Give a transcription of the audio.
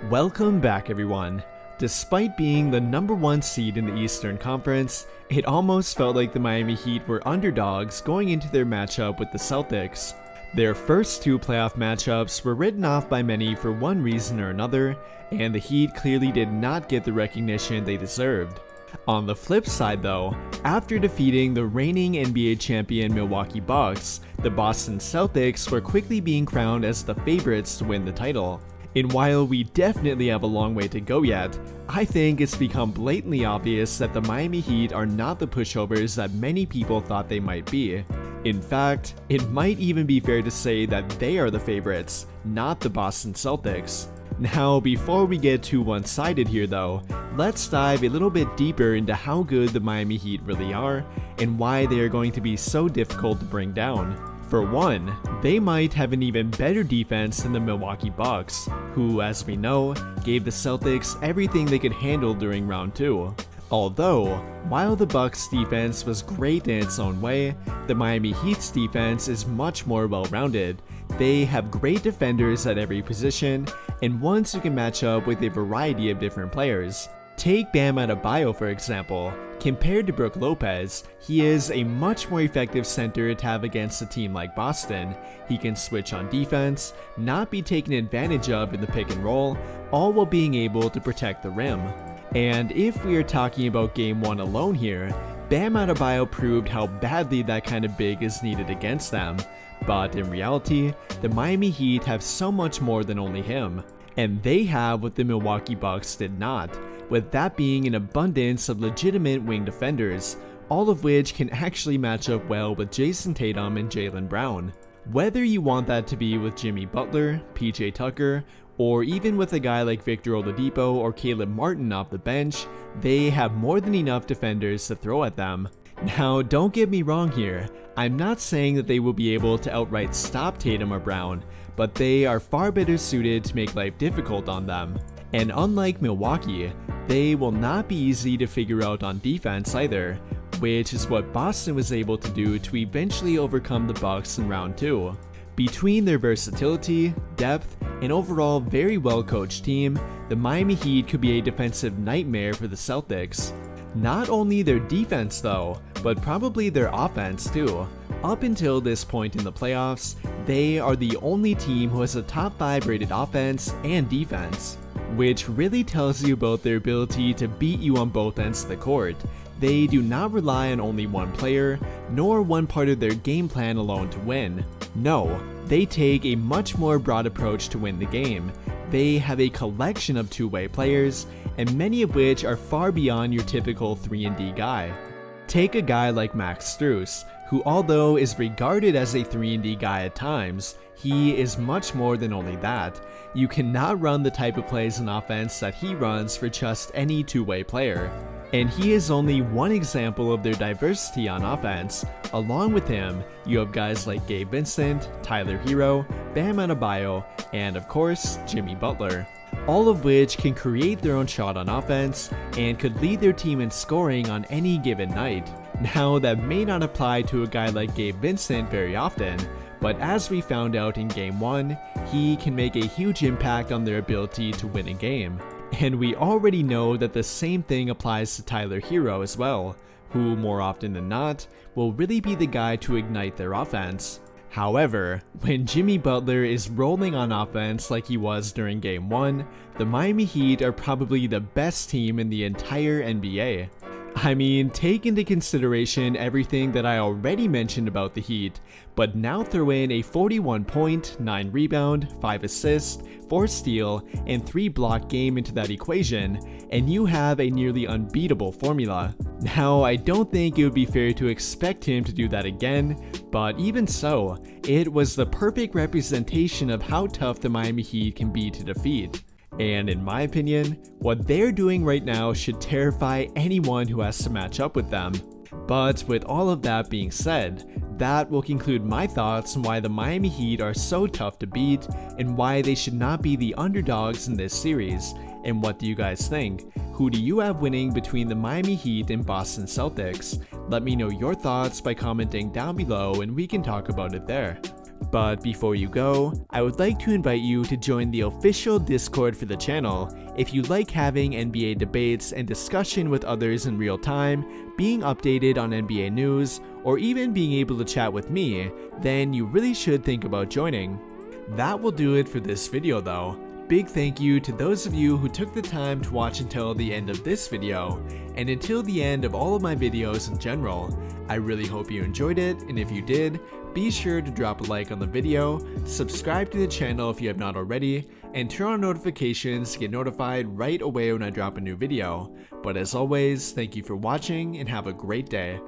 Welcome back, everyone. Despite being the #1 seed in the Eastern Conference, it almost felt like the Miami Heat were underdogs going into their matchup with the Celtics. Their first two playoff matchups were written off by many for one reason or another, and the Heat clearly did not get the recognition they deserved. On the flip side though, after defeating the reigning NBA champion Milwaukee Bucks, the Boston Celtics were quickly being crowned as the favorites to win the title. And while we definitely have a long way to go yet, I think it's become blatantly obvious that the Miami Heat are not the pushovers that many people thought they might be. In fact, it might even be fair to say that they are the favorites, not the Boston Celtics. Now, before we get too one-sided here though, let's dive a little bit deeper into how good the Miami Heat really are and why they are going to be so difficult to bring down. For one, they might have an even better defense than the Milwaukee Bucks, who, as we know, gave the Celtics everything they could handle during round 2. Although, while the Bucks defense was great in its own way, the Miami Heat's defense is much more well-rounded. They have great defenders at every position, and ones who can match up with a variety of different players. Take Bam Adebayo for example. Compared to Brook Lopez, he is a much more effective center to have against a team like Boston. He can switch on defense, not be taken advantage of in the pick and roll, all while being able to protect the rim. And if we are talking about Game 1 alone here, Bam Adebayo proved how badly that kind of big is needed against them. But in reality, the Miami Heat have so much more than only him. And they have what the Milwaukee Bucks did not, with that being an abundance of legitimate wing defenders, all of which can actually match up well with Jason Tatum and Jaylen Brown. Whether you want that to be with Jimmy Butler, PJ Tucker, or even with a guy like Victor Oladipo or Caleb Martin off the bench, they have more than enough defenders to throw at them. Now, don't get me wrong here, I'm not saying that they will be able to outright stop Tatum or Brown, but they are far better suited to make life difficult on them. And unlike Milwaukee, they will not be easy to figure out on defense either, which is what Boston was able to do to eventually overcome the Bucks in round 2. Between their versatility, depth, and overall very well coached team, the Miami Heat could be a defensive nightmare for the Celtics. Not only their defense though, but probably their offense too. Up until this point in the playoffs, they are the only team who has a top 5 rated offense and defense, which really tells you about their ability to beat you on both ends of the court. They do not rely on only one player, nor one part of their game plan alone to win. No, they take a much more broad approach to win the game. They have a collection of two-way players, and many of which are far beyond your typical 3-and-D guy. Take a guy like Max Strus, who although is regarded as a 3-and-D guy at times, he is much more than only that. You cannot run the type of plays on offense that he runs for just any two-way player. And he is only one example of their diversity on offense. Along with him, you have guys like Gabe Vincent, Tyler Hero, Bam Adebayo, and of course, Jimmy Butler. All of which can create their own shot on offense and could lead their team in scoring on any given night. Now, that may not apply to a guy like Gabe Vincent very often, but as we found out in Game 1, he can make a huge impact on their ability to win a game. And we already know that the same thing applies to Tyler Hero as well, who more often than not will really be the guy to ignite their offense. However, when Jimmy Butler is rolling on offense like he was during Game 1, the Miami Heat are probably the best team in the entire NBA. I mean, take into consideration everything that I already mentioned about the Heat, but now throw in a 41 point, 9 rebound, 5 assist, 4 steal, and 3 block game into that equation, and you have a nearly unbeatable formula. Now, I don't think it would be fair to expect him to do that again, but even so, it was the perfect representation of how tough the Miami Heat can be to defeat. And in my opinion, what they're doing right now should terrify anyone who has to match up with them. But with all of that being said, that will conclude my thoughts on why the Miami Heat are so tough to beat and why they should not be the underdogs in this series. And what do you guys think? Who do you have winning between the Miami Heat and Boston Celtics? Let me know your thoughts by commenting down below and we can talk about it there. But before you go, I would like to invite you to join the official Discord for the channel. If you like having NBA debates and discussion with others in real time, being updated on NBA news, or even being able to chat with me, then you really should think about joining. That will do it for this video though. Big thank you to those of you who took the time to watch until the end of this video, and until the end of all of my videos in general. I really hope you enjoyed it, and if you did, be sure to drop a like on the video, subscribe to the channel if you have not already, and turn on notifications to get notified right away when I drop a new video. But as always, thank you for watching and have a great day.